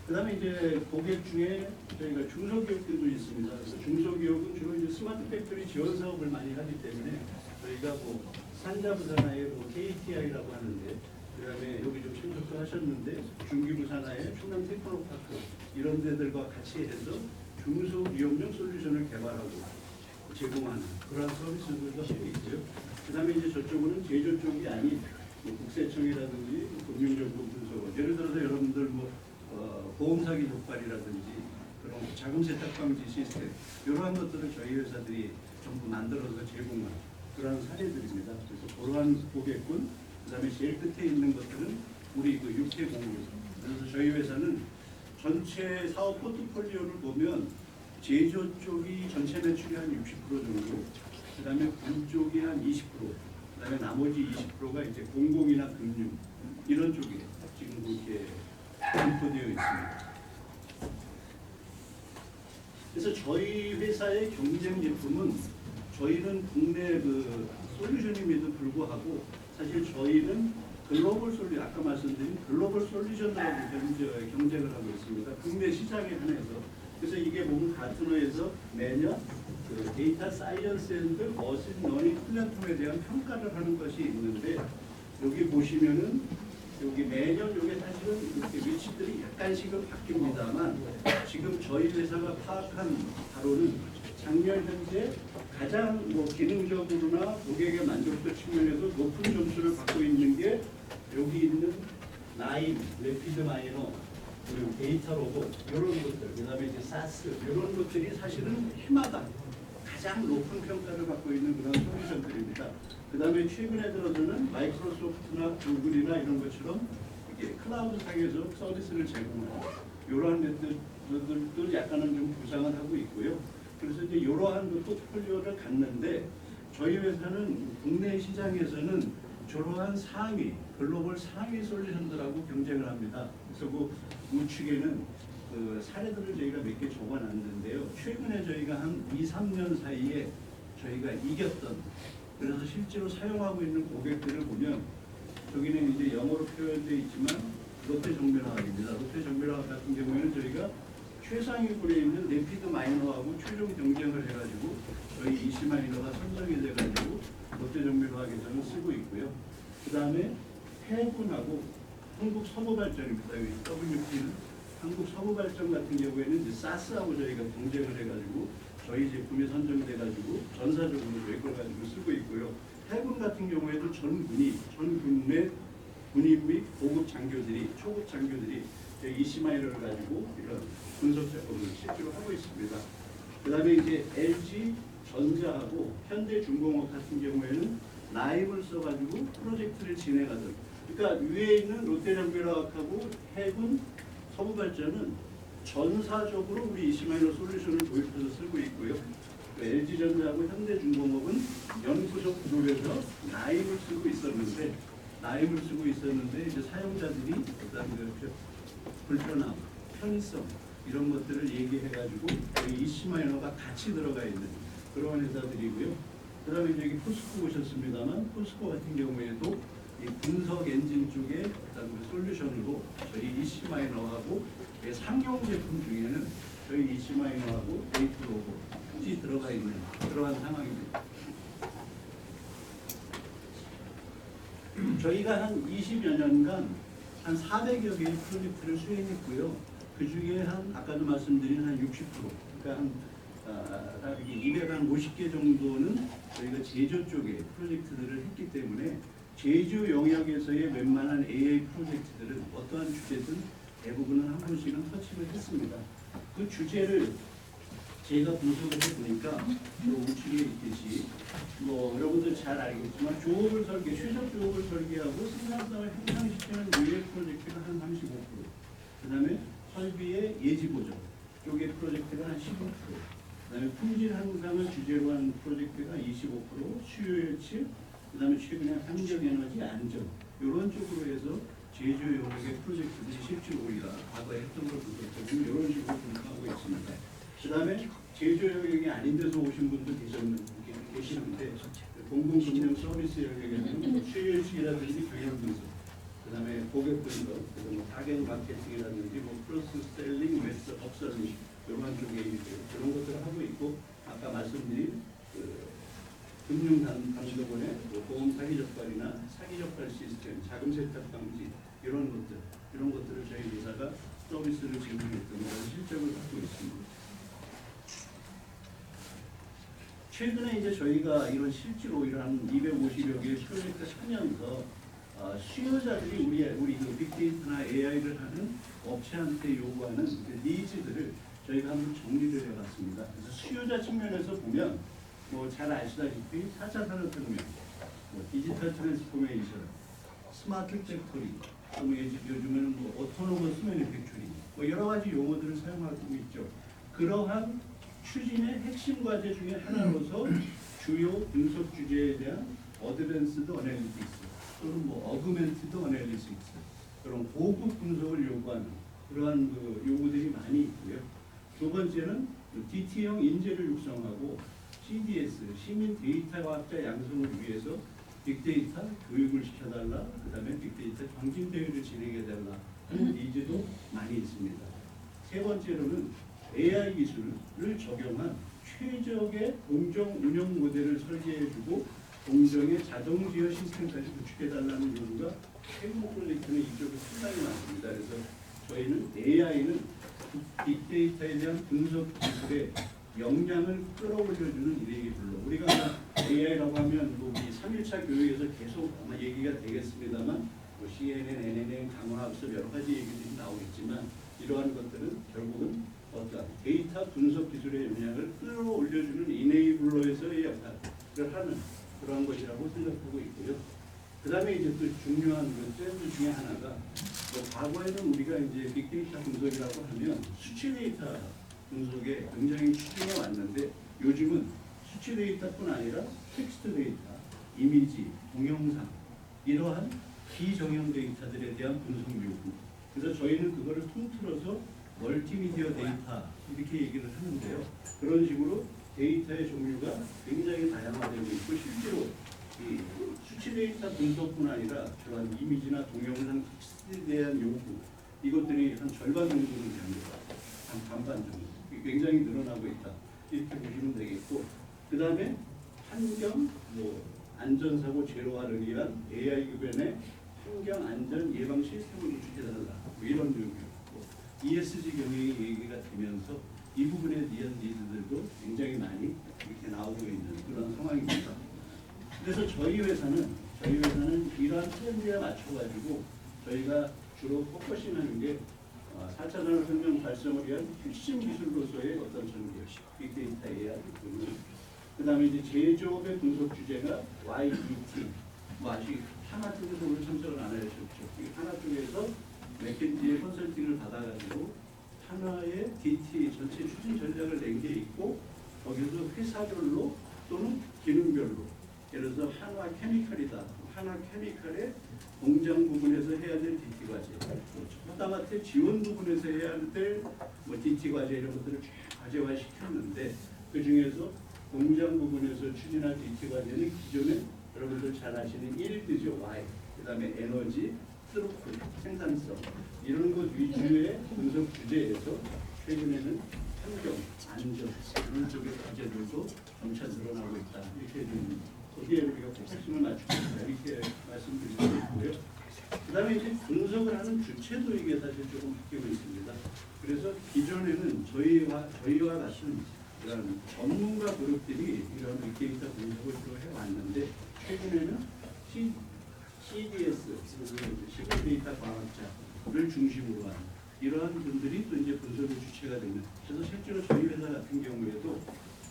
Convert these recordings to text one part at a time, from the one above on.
그다음에 이제 고객 중에 저희가 중소기업들도 있습니다. 그래서 중소기업은 주로 이제 스마트 팩토리 지원 사업을 많이 하기 때문에 저희가 뭐 산자부산하에 뭐 KTI라고 하는데, 그다음에 여기 좀 참석도 하셨는데 중기부산하에 충남 테크노파크 이런 데들과 같이 해서 중소기업용 솔루션을 개발하고 제공하는 그러한 서비스들도 하고 있고요. 그다음에 이제 저쪽은 제조 쪽이 아닌 뭐 국세청이라든지 금융정보 분석, 예를 들어서 여러분들 뭐 보험 사기 적발이라든지 그런 자금 세탁 방지 시스템 이러한 것들을 저희 회사들이 전부 만들어서 제공한 그러한 사례들입니다. 그래서 그러한 고객군, 그다음에 제일 끝에 있는 것들은 우리 그 육해 공유. 그래서 저희 회사는 전체 사업 포트폴리오를 보면 제조 쪽이 전체 매출이 한 60% 정도, 그다음에 군 쪽이 한 20%, 그다음에 나머지 20%가 이제 공공이나 금융 이런 쪽에 지금 그렇게 분포되어 있습니다. 그래서 저희 회사의 경쟁 제품은 저희는 국내 그 솔루션임에도 불구하고 사실 저희는 글로벌 솔루션, 아까 말씀드린 글로벌 솔루션이라고 경쟁을 하고 있습니다. 국내 시장에 한해서. 그래서 이게 보면 가트너에서 매년 그 데이터 사이언스 앤드 머신 러닝 플랫폼에 대한 평가를 하는 것이 있는데, 여기 보시면은 여기 매년 이게 사실은 이렇게 위치들이 약간씩은 바뀝니다만, 지금 저희 회사가 파악한 바로는 작년 현재 가장 뭐 기능적으로나 고객의 만족도 측면에서 높은 점수를 받고 있는 게 여기 있는 나인, 레피드 마이너, 그리고 데이터 로봇 이런 것들, 그다음에 이제 사스 이런 것들이 사실은 해마다 가장 높은 평가를 받고 있는 그런 솔루션들입니다. 그다음에 최근에 들어서는 마이크로소프트나 구글이나 이런 것처럼 이게 클라우드 상에서 서비스를 제공하는 이러한 것들도 약간은 좀 부상을 하고 있고요. 그래서 이제 이러한 그 포트폴리오를 갖는데, 저희 회사는 국내 시장에서는 저러한 상위, 글로벌 상위 솔루션들하고 경쟁을 합니다. 그래서 그 우측에는 그 사례들을 저희가 몇 개 적어놨는데요. 최근에 저희가 한 2, 3년 사이에 저희가 이겼던, 그래서 실제로 사용하고 있는 고객들을 보면 여기는 이제 영어로 표현되어 있지만 롯데정밀화학입니다. 롯데정밀화학 같은 경우에는 저희가 최상위권에 있는 레피드 마이너하고 최종 경쟁을 해가지고 저희 이시 마이너가 선정이 돼가지고 롯데정밀화학에서는 쓰고 있고요. 그 다음에 해군하고 한국서부발전입니다. WP는 한국서부발전 같은 경우에는 이제 사스하고 저희가 경쟁을 해가지고 저희 제품이 선정돼가지고 전사적으로 저희 걸 가지고 쓰고 있고요. 해군 같은 경우에도 전 군내 군인 및 고급 장교들이, 초급 장교들이 이시마이너를 가지고 이런 분석 작업을 실제로 하고 있습니다. 그 다음에 이제 LG 전자하고 현대중공업 같은 경우에는 나임을 써가지고 프로젝트를 진행하던, 그러니까 위에 있는 롯데정밀화학하고 해군, 서부발전은 전사적으로 우리 이시마이너 솔루션을 도입해서 쓰고 있고요. LG전자하고 현대중공업은 연구소 구조에서 나임을 쓰고 있었는데 이제 사용자들이 그다음에 불편함, 편의성 이런 것들을 얘기해가지고 여기 이시마이너가 같이 들어가 있는 그런 회사들이고요. 그다음에 여기 포스코 오셨습니다만, 포스코 같은 경우에도 이 분석 엔진 쪽에 그다음에 솔루션으로 저희 이시마이너하고 상용 제품 중에는 저희 이시마이너하고 데이터 로봇이 들어가 있는 그러한 상황입니다. 저희가 한 20여 년간 한 400여 개의 프로젝트를 수행했고요. 그 중에 한 아까도 말씀드린 한 60%, 그러니까 한 250개 정도는 저희가 제조 쪽에 프로젝트들을 했기 때문에 제조 영역에서의 웬만한 AI 프로젝트들은 어떠한 주제든 대부분은 한 번씩은 터치를 했습니다. 그 주제를 제가 분석을 해보니까 우측에 있듯이 뭐 여러분들 잘 알겠지만 조업을 설계, 최적 조업을 설계하고 생산성을 향상시키는 유예 프로젝트가 한 35%, 그 다음에 설비의 예지 보정 쪽의 프로젝트가 한 15%, 그 다음에 품질 향상을 주제로 한 프로젝트가 25%, 수요 예측, 그 다음에 최근에 환경에너지 안전 이런 쪽으로 해서 제조 영역의 프로젝트들이 실제로 우리가 과거에 했던 걸 분석해보면 이런 식으로 분석하고 있습니다. 그 다음에 제조 영역이 아닌 데서 오신 분도 계시는데 공공금융 서비스 영역에는 수요 예측이라든지 경영 분석, 그 그다음에 고객 분석, 그다음에 뭐 타겟 마케팅이라든지 뭐 크로스 셀링, 웨스 업셀링 이런 쪽에 그런 것들을 하고 있고 아까 말씀드린 그 금융 단독원의 보험 사기 적발이나 사기 적발 시스템, 자금 세탁 방지 이런 것들을 저희 회사가 서비스를 제공했던 그런 실적을 갖고 있습니다. 최근에 이제 저희가 이런 실제로 이런 250여 개의 프로젝트 하면서 수요자들이 우리 그 빅데이터나 AI를 하는 업체한테 요구하는 그 니즈들을 저희가 한번 정리를 해봤습니다. 그래서 수요자 측면에서 보면 뭐 잘 아시다시피 4차 산업혁명, 뭐 디지털 트랜스포메이션, 스마트 팩토리, 또 요즘에는 뭐 오토노머스 매니팩처링, 뭐 여러 가지 용어들을 사용하고 있죠. 그러한 추진의 핵심 과제 중에 하나로서 주요 분석 주제에 대한 어드밴스드 어널리틱스 또는 뭐 어그멘티드 어널리틱스 그런 고급 분석을 요구하는 그러한 그 요구들이 많이 있고요. 두 번째는 DT형 인재를 육성하고 CDS 시민 데이터 과학자 양성을 위해서 빅데이터 교육을 시켜달라. 그다음에 빅데이터 경진 대회를 진행해달라 하는 니즈도 많이 있습니다. 세 번째로는 AI 기술을 적용한 최적의 공정 운영 모델을 설계해주고 공정의 자동 제어 시스템까지 구축해달라는 요구가 태국 프로젝트는 이쪽에 상당히 많습니다. 그래서 저희는 AI는 빅데이터에 대한 분석 기술의 역량을 끌어올려주는 일이기 불러 우리가 AI라고 하면 뭐 우리 3일차 교육에서 계속 아마 얘기가 되겠습니다만 뭐 CNN, NNN, 강화학습 여러 가지 얘기들이 나오겠지만 이러한 것들은 결국은 어떤 데이터 분석 기술의 역량을 끌어올려주는 이네이블러에서의 역할을 하는 그러한 것이라고 생각하고 있고요. 그 다음에 이제 또 중요한 그 트렌드 중에 하나가 뭐 과거에는 우리가 이제 빅데이터 분석이라고 하면 수치 데이터 분석에 굉장히 추진해 왔는데 요즘은 수치 데이터뿐 아니라 텍스트 데이터, 이미지, 동영상 이러한 비정형 데이터들에 대한 분석 요구. 그래서 저희는 그거를 통틀어서 멀티미디어 데이터 이렇게 얘기를 하는데요. 그런 식으로 데이터의 종류가 굉장히 다양화되고 있고 실제로 이 수치 데이터 분석뿐 아니라 저런 이미지나 동영상 텍스트에 대한 요구 이것들이 한 절반 정도는 됩니다. 한 반반 정도. 굉장히 늘어나고 있다. 이렇게 보시면 되겠고 그 다음에 환경, 뭐 안전사고 제로화를 위한 AI 기반의 환경 안전 예방 시스템을 구축해달라. 뭐 이런 요구였고 ESG 경영이 얘기가 되면서 이 부분에 대한 니즈들도 굉장히 많이 이렇게 나오고 있는 그런 상황입니다. 그래서 저희 회사는 이러한 트렌드에 맞춰가지고 저희가 주로 포커싱하는 게 4차 산업혁명 발전을 위한 핵심 기술로서의 어떤 전개, 빅데이터 AI 부분. 그 다음에 이제 제조업의 분석 주제가 YDT. 뭐 아직 하나 쪽에서 오늘 참석을 안 하셨죠. 하나 쪽에서 맥킨지의 컨설팅을 받아가지고 하나의 DT 전체 추진 전략을 낸 게 있고 거기서 회사별로 또는 기능별로 예를 들어서 한화 케미칼이다. 한화 케미칼의 공장 부분에서 해야 될 DT 과제, 하다못해 지원 부분에서 해야 될 뭐 DT 과제 이런 것들을 과제화 시켰는데 그 중에서 공장 부분에서 추진할 DT 과제는 기존에 여러분들 잘 아시는 1D죠. Y. 그다음에 에너지, 트루프, 생산성 이런 것 위주의 분석 주제에서 최근에는 환경, 안전 이런 쪽의 과제들도 점차 늘어나고 있다. 이렇게 좀 거기에 우리가 포커싱을 맞추고 있다. 이렇게 말씀드리고 있고요. 그 다음에 이제 분석을 하는 주체도 이게 사실 조금 바뀌고 있습니다. 그래서 기존에는 저희와 같은 이런 전문가 그룹들이 이런 빅데이터 분석을 주로 해왔는데 최근에는 CDS, 시각 데이터 과학자를 중심으로 한 이러한 분들이 또 이제 분석의 주체가 되는. 그래서 실제로 저희 회사 같은 경우에도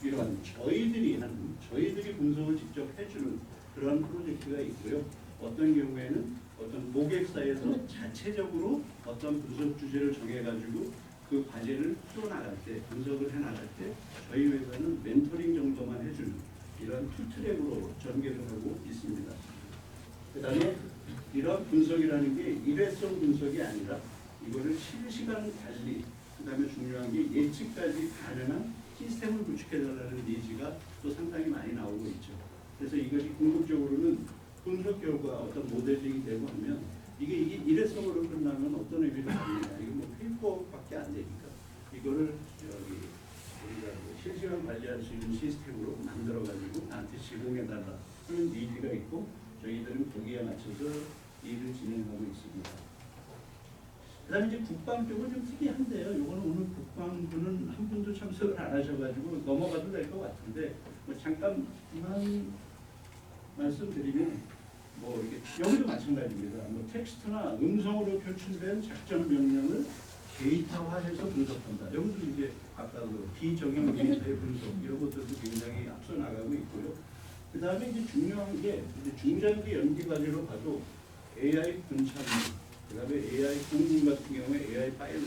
이러한 저희들이 분석을 직접 해주는 그런 프로젝트가 있고요. 어떤 경우에는 어떤 고객사에서 자체적으로 어떤 분석 주제를 정해가지고 그 과제를 풀어나갈 때, 분석을 해나갈 때 저희 회사는 멘토링 정도만 해주는 이런 투트랙으로 전개를 하고 있습니다. 그 다음에 이런 분석이라는 게 일회성 분석이 아니라 이거를 실시간 관리, 그 다음에 중요한 게 예측까지 가능한 시스템을 구축해달라는 니즈가 또 상당히 많이 나오고 있죠. 그래서 이것이 궁극적으로는 분석 결과 어떤 모델링이 되고 하면 이게 일회성으로 끝나면 어떤 의미를 갖느냐. 이거 뭐 페이퍼밖에 안 되니까 이거를 우리가 실시간 관리할 수 있는 시스템으로 만들어가지고 나한테 제공해달라 하는 니즈가 있고 저희들은 거기에 맞춰서 일을 진행하고 있습니다. 그 다음에 이제 국방 쪽은 좀 특이한데요. 이거는 오늘 국방부는 한 분도 참석을 안 하셔가지고 넘어가도 될 것 같은데 뭐 잠깐만 말씀드리면 뭐 이게 여기도 마찬가지입니다. 뭐 텍스트나 음성으로 표출된 작전 명령을 데이터화해서 분석한다. 여기도 이제 아까 그 비정형 데이터의 분석 이런 것들도 굉장히 앞서 나가고 있고요. 그 다음에 이제 중요한 게 이제 중장기 연기 과제로 봐도 AI 분참기, 그 다음에 AI 공군 같은 경우에 AI 파일럿,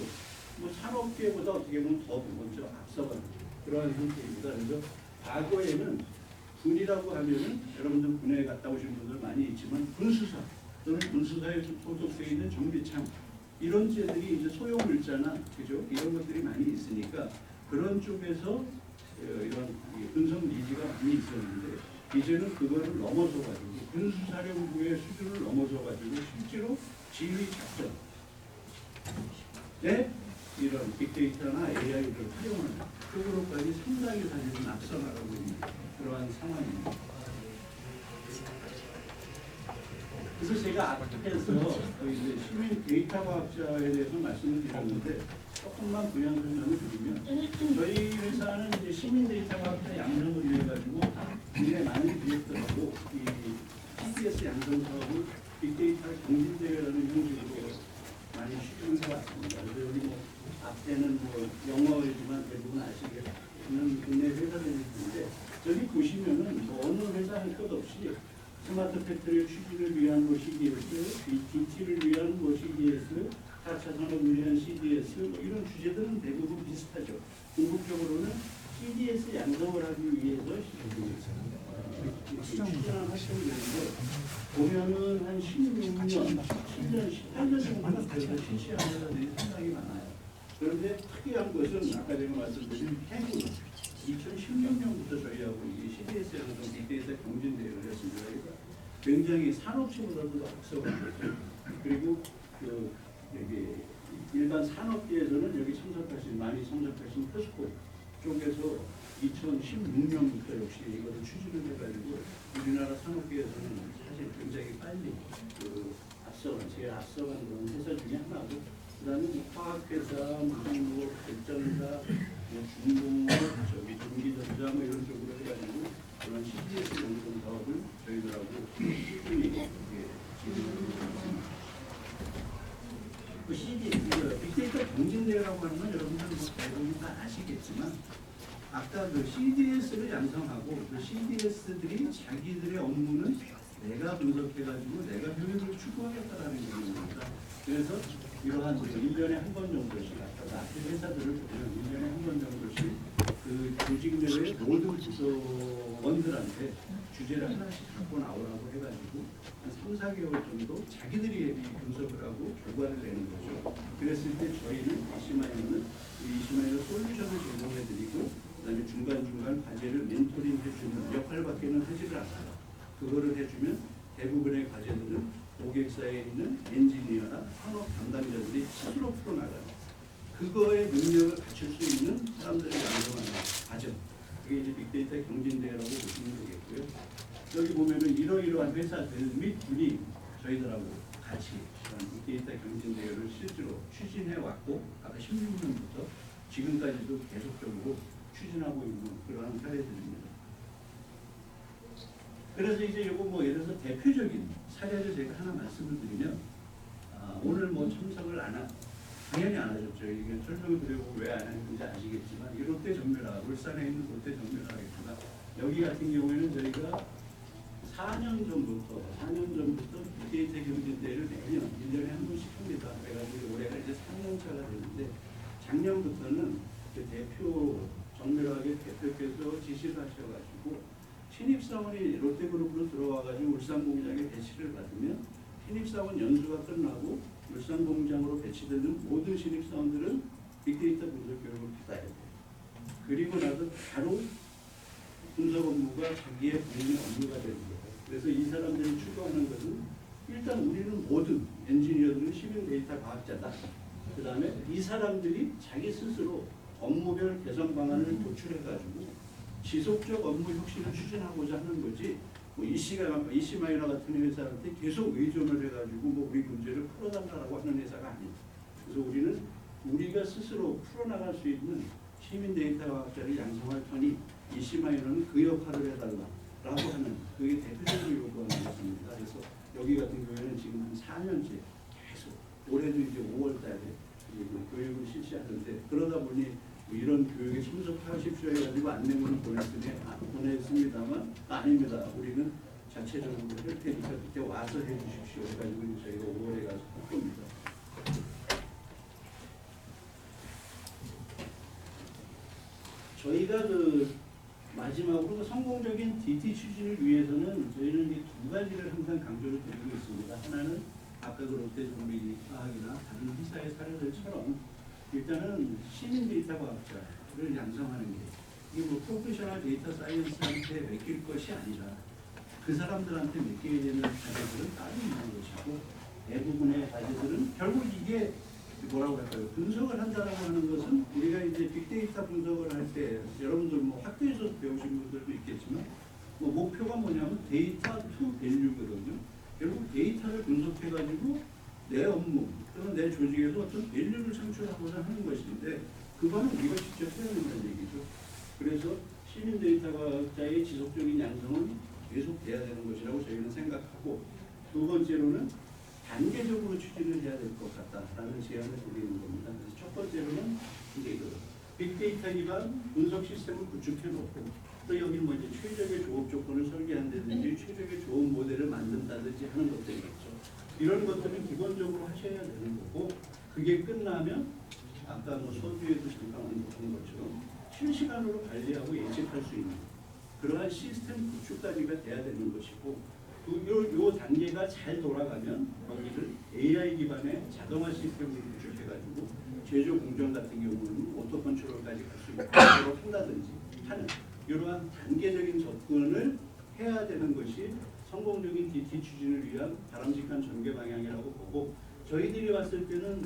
뭐 산업계보다 어떻게 보면 더 먼저 앞서가는 그러한 형태입니다. 그래서 과거에는 군이라고 하면은 여러분들 군에 갔다 오신 분들 많이 있지만 군수사 또는 군수사에 소속되어 있는 정비창 이런 제들이 이제 소형 물자나 그죠 이런 것들이 많이 있으니까 그런 쪽에서 이런 분석 니즈가 많이 있었는데 이제는 그거를 넘어서 가지고 군수사령부의 수준을 넘어서 가지고 실제로 지휘 작전 네 이런 빅데이터나 AI를 활용하는 쪽으로까지 상당히 사실은 앞서 나가고 있는 그러한 상황입니다. 그래서 제가 앞에서 이제 시민 데이터 과학자에 대해서 말씀을 드렸는데 조금만 부연 설명을 드리면 저희 회사는 이제 시민 데이터 과학자 양성을 위해 가지고 굉장히 많은 기획들하고 이 CDS 양성 사업을 빅데이터 경진대회라는 형식으로 많이 추진해 왔습니다. 그래서 여기 뭐 앞에는 뭐 영어이지만 대부분 아시겠는 국내 회사들이 있는데 여기 보시면은 뭐 어느 회사 할 것 없이 스마트 팩토리 추진을 위한 뭐 CDS, DT를 위한 뭐 CDS, 4차 산업을 위한 CDS 뭐 이런 주제들은 대부분 비슷하죠. 궁극적으로는 CDS 양성을 하기 위해서 추진한 활동들인데 보면은 한 16년, 17년, 18년 정도 돼서 실시한 회사들이 상당히 많아요. 그런데 특이한 것은 아까 제가 말씀드린 해군 2016년부터 저희하고 이 CDS 양성 빅데이터 경진대회를 했습니다. 그러니까 굉장히 산업체보다도 더 앞서간 거죠. 그리고 그 여기 일반 산업계에서는 여기 많이 참석하신 포스코 쪽에서 2016년부터 역시 이거를 추진을 해가지고 우리나라 산업계에서는 사실 굉장히 빨리 제일 앞서간 그런 회사 중에 하나고 그다음에 화학회사, 뭐 발전사, 중공업, 전기전자 뭐 이런 쪽으로 해가지고 그런 CDS 연구원 사업을 저희들하고 꾸준히 진행하고 있습니다. 그 빅데이터 경진대회라고 하는 건 여러분들 뭐 대부분 다 아시겠지만 아까 그 CDS를 양성하고 그 CDS들이 자기들의 업무는 내가 분석해가지고 내가 효율을 추구하겠다라는 겁니다. 그래서 이러한 1년에 한 번 정도씩 아까 앞에 회사들을 보면 1년에 한 번 정도씩 그 조직 내의 모든 부서원들한테 주제를 하나씩 갖고 나오라고 해가지고 한 3, 4개월 정도 자기들이 분석을 하고 결과를 내는 거죠. 그랬을 때 저희는 이시마이는 솔루션을 제공해드리고 그다음에 중간중간 과제를 멘토링 해주는 역할밖에는 하지를 않아요. 그거를 해주면 대부분의 과제들은 고객사에 있는 엔지니어나 산업 담당자들이 스스로 풀어나가요. 그거의 능력을 갖출 수 있는 사람들을 양성하는 과정. 그게 이제 빅데이터 경진대회라고 보시면 되겠고요. 여기 보면은 이러이러한 회사들 및 분이 저희들하고 같이 빅데이터 경진대회를 실제로 추진해 왔고 아까 16년부터 지금까지도 계속적으로 추진하고 있는 그러한 사례들입니다. 그래서 이제 이거 뭐 예를 들어서 대표적인 사례를 제가 하나 말씀을 드리면 오늘 뭐 참석을 당연히 안 하셨죠. 이게 설명을 드리고 왜 안 했는지 아시겠지만 이 롯데정밀화, 울산에 있는 롯데정밀화겠구나. 여기 같은 경우에는 저희가 4년 전부터 빅데이터 경진대회를 매년 1년에 한 번씩 합니다. 그래가지고 올해가 이제 3년차가 되는데 작년부터는 그 정밀화학의 대표께서 지시를 하셔가지고 신입사원이 롯데그룹으로 들어와가지고 울산공장에 배치를 받으면 신입사원 연수가 끝나고 울산공장으로 배치되는 모든 신입사원들은 빅데이터 분석 교육을 받아야 돼요. 그리고 나서 바로 분석 업무가 자기의 본인의 업무가 되는 거예요. 그래서 이 사람들이 추구하는 것은 일단 우리는 모든 엔지니어들은 시민 데이터 과학자다. 그 다음에 이 사람들이 자기 스스로 업무별 개선 방안을 도출해가지고 지속적 업무 혁신을 추진하고자 하는 거지. 뭐 이시마이너 같은 회사한테 계속 의존을 해가지고 뭐 우리 문제를 풀어달라고 하는 회사가 아니다. 그래서 우리는 우리가 스스로 풀어나갈 수 있는 시민 데이터 과학자를 양성할 터니 이시마이너는 그 역할을 해달라라고 하는 그게 대표적으로 요구하는 것입니다. 그래서 여기 같은 경우에는 지금 한 4년째 계속 올해도 이제 5월달에 교육을 실시하는데 그러다 보니 뭐 이런 교육에 참석하십시오 해가지고 안내문을 보냈습니다만 아닙니다. 우리는 자체적으로 할 테니까 그때 와서 해주십시오 해가지고 저희가 5월에 가서 할 겁니다. 저희가 그 마지막으로 성공적인 DT 추진을 위해서는 저희는 이 두 가지를 항상 강조를 드리고 있습니다. 하나는 아까 그 롯데종밀과학이나 다른 회사의 사례들처럼 일단은 시민 데이터 과학자를 양성하는 게 이게 뭐 프로페셔널 데이터 사이언스한테 맡길 것이 아니라 그 사람들한테 맡겨야 되는 과제들은 따로 있는 것이고 대부분의 과제들은 결국 이게 뭐라고 할까요? 분석을 한다라고 하는 것은 우리가 이제 빅데이터 분석을 할 때 여러분들 뭐 학교에서 배우신 분들도 있겠지만 뭐 목표가 뭐냐면 데이터 투 밸류거든요. 결국 데이터를 분석해가지고 내 업무 또는 내 조직에서 어떤 밸류를 창출하고자 하는 것인데 그거는 우리가 직접 해야 된다는 얘기죠. 그래서 시민 데이터 과학자의 지속적인 양성은 계속 돼야 되는 것이라고 저희는 생각하고 두 번째로는 단계적으로 추진을 해야 될 것 같다라는 제안을 드리는 겁니다. 그래서 첫 번째로는 이제 빅데이터 기반 분석 시스템을 구축해 놓고 또 여기 뭐 이제 최적의 조업 조건을 설계한다든지 최적의 조업 모델을 만든다든지 하는 것들이 있죠. 이런 것들은 기본적으로 하셔야 되는 거고 그게 끝나면 아까 뭐 서두에도 잠깐 언급한 것처럼 실시간으로 관리하고 예측할 수 있는 그러한 시스템 구축까지가 돼야 되는 것이고 요 단계가 잘 돌아가면 거기를 AI 기반의 자동화 시스템을 구축해가지고 제조 공정 같은 경우는 오토 컨트롤까지 갈 수 있도록 한다든지 하는 이러한 단계적인 접근을 해야 되는 것이 성공적인 DT 추진을 위한 바람직한 전개 방향이라고 보고 저희들이 봤을 때는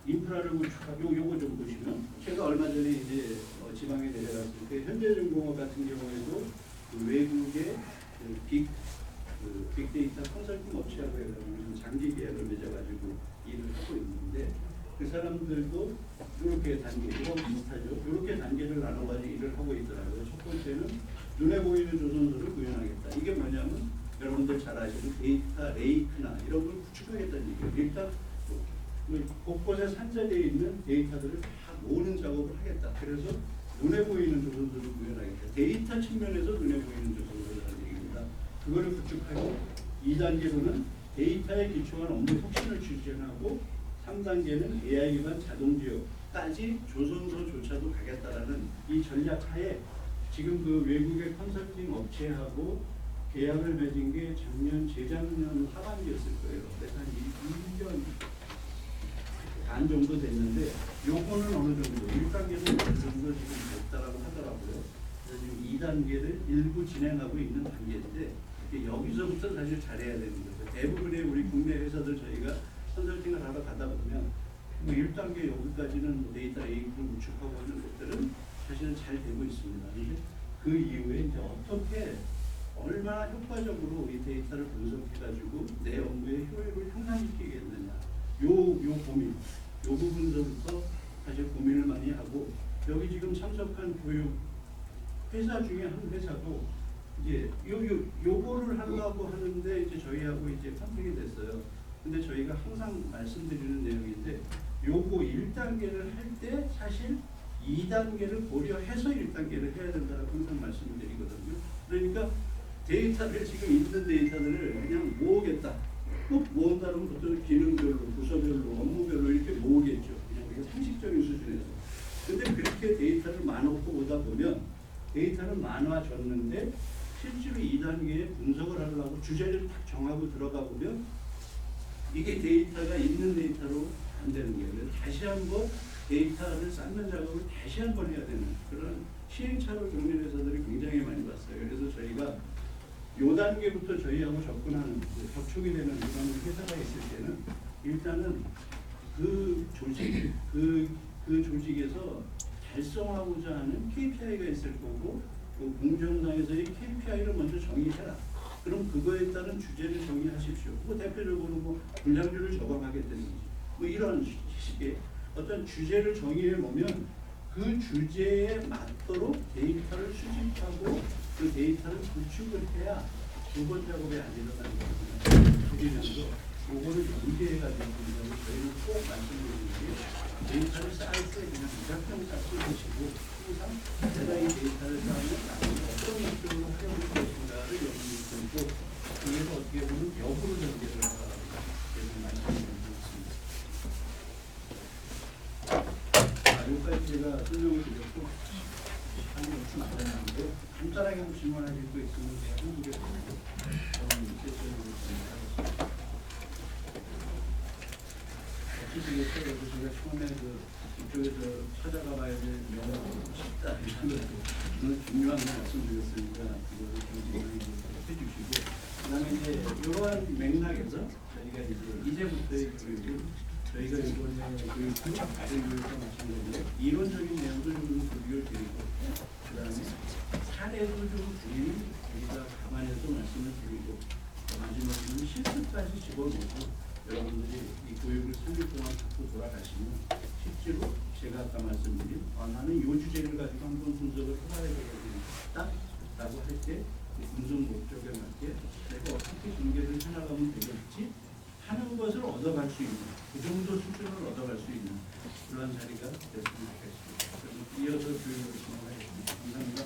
인프라를 구축하고 요거 좀 보시면 제가 얼마 전에 이제 지방에 내려갔을 때 현대중공업 같은 경우에도 그 외국의 빅데이터 컨설팅 업체하고 해가지고 장기 계약을 맺어가지고 일을 하고 있는데 그 사람들도 이렇게 단계, 이건 비슷하죠. 이렇게 단계를 나눠가지고 일을 하고 있더라고요. 첫 번째는 눈에 보이는 조선소를 구현하겠다. 이게 뭐냐면 여러분들 잘 아시는 데이터 레이크나 이런 걸 구축하겠다는 얘기예요. 일단 곳곳에 산자되어 있는 데이터들을 다 모으는 작업을 하겠다. 그래서 눈에 보이는 조선소를 구현하겠다. 데이터 측면에서 눈에 보이는 조선소를 하는 얘기입니다. 그거를 구축하고 2단계로는 데이터에 기초한 업무 혁신을 추진하고 3단계는 AI 기반 자동지역까지 조선소조차도 가겠다라는 이 전략 하에 지금 그 외국의 컨설팅 업체하고 계약을 맺은 게 재작년 하반기였을 거예요. 그래서 한 1년 반 정도 됐는데 요거는 어느 정도 1단계는 어느 정도 지금 됐다라고 하더라고요. 그래서 지금 2단계를 일부 진행하고 있는 단계인데 여기서부터 사실 잘해야 되는 거죠. 대부분의 우리 국내 회사들 저희가 컨설팅을 하러 가다 보면 뭐 1단계 여기까지는 데이터 레이크를 구축하고 하는 것들은 사실은 잘 되고 있습니다. 그런데 그 이후에 이제 어떻게 얼마나 효과적으로 이 데이터를 분석해가지고 내 업무의 효율을 향상시키겠느냐 요 고민, 요 부분서부터 사실 고민을 많이 하고 여기 지금 참석한 교육 회사 중에 한 회사도 이제 요거를 하려고 하는데 이제 저희하고 이제 컨택이 됐어요. 근데 저희가 항상 말씀드리는 내용인데 요거 1단계를 할 때 사실 2단계를 고려해서 1단계를 해야 된다고 항상 말씀을 드리거든요. 그러니까 데이터를 지금 있는 데이터들을 그냥 모으겠다. 꼭 모은다는 것도 기능별로, 부서별로, 업무별로 이렇게 모으겠죠. 그냥 이게 상식적인 수준에서. 근데 그렇게 데이터를 많고 오다 보면 데이터는 많아졌는데 실제로 2단계에 분석을 하려고 주제를 딱 정하고 들어가 보면 이게 데이터가 있는 데이터로 안 되는 거예요. 그래서 다시 한번 데이터를 쌓는 작업을 다시 한번 해야 되는 그런 시행착오를 겪는 회사들이 굉장히 많이 봤어요. 그래서 저희가 요 단계부터 저희하고 접근하는 접촉이 되는 이런 회사가 있을 때는 일단은 그 조직 그 조직에서 달성하고자 하는 KPI가 있을 거고 그 공정상에서의 KPI를 먼저 정의해라. 그럼 그거에 따른 주제를 정의하십시오. 뭐 대표적으로 뭐 분량률을 적어가겠다는 거지. 뭐 이런 식의 어떤 주제를 정의해 놓으면 그 주제에 맞도록 데이터를 수집하고 그 데이터를 구축을 해야 두 번 작업이 안 일어나는 거거든요. 그러면서 요거를 연계해가지고 저희는 꼭 말씀드리는 게 데이터를 쌓을 때 그냥 무작정 쌓지 마시고 항상 내가 이 데이터를 쌓으면 나중에 어떤 목적으로 활용할 것인가를 염두에 두고 그래서 어떻게 보면 역으로 전개를 하라고 계속 말씀드리고 있습니다. 여기까지 제가 설명을 드렸고 시간이 없이 많았는데 간단하게 한번 질문하실 거 있으면 제가 해보겠습니다. 저는 세션으로 진행하겠습니다. 어찌시겠어요? 그래서 제가 처음에 이쪽에서 찾아가 봐야 될 영어가 쉽다 이런 것도 중요한 걸 말씀드렸으니까 그거를 좀 해주시고 그다음에 이제 이러한 맥락에서 저희가 이제부터의 교육을 저희가 이번에 교육도 교육과 마찬가지로 이론적인 내용도 좀 교육을 드리고 그다음에 사례도 좀 주의 저희가 감안해서 말씀을 드리고 마지막으로는 실습까지 집어넣고 여러분들이 이 교육을 3일 동안 갖고 돌아가시면 실제로 제가 아까 말씀드린 나는 이 주제를 가지고 한번 분석을 해봐야 되겠다 라고 할 때 분석 목적에 맞게 내가 어떻게 전개를 해나가면 되겠지 하는 것을 얻어갈 수 있는 그 정도 수준을 얻어갈 수 있는 그런 자리가 됐으면 좋겠습니다. 이어서 교육을 진행하겠습니다. 감사합니다.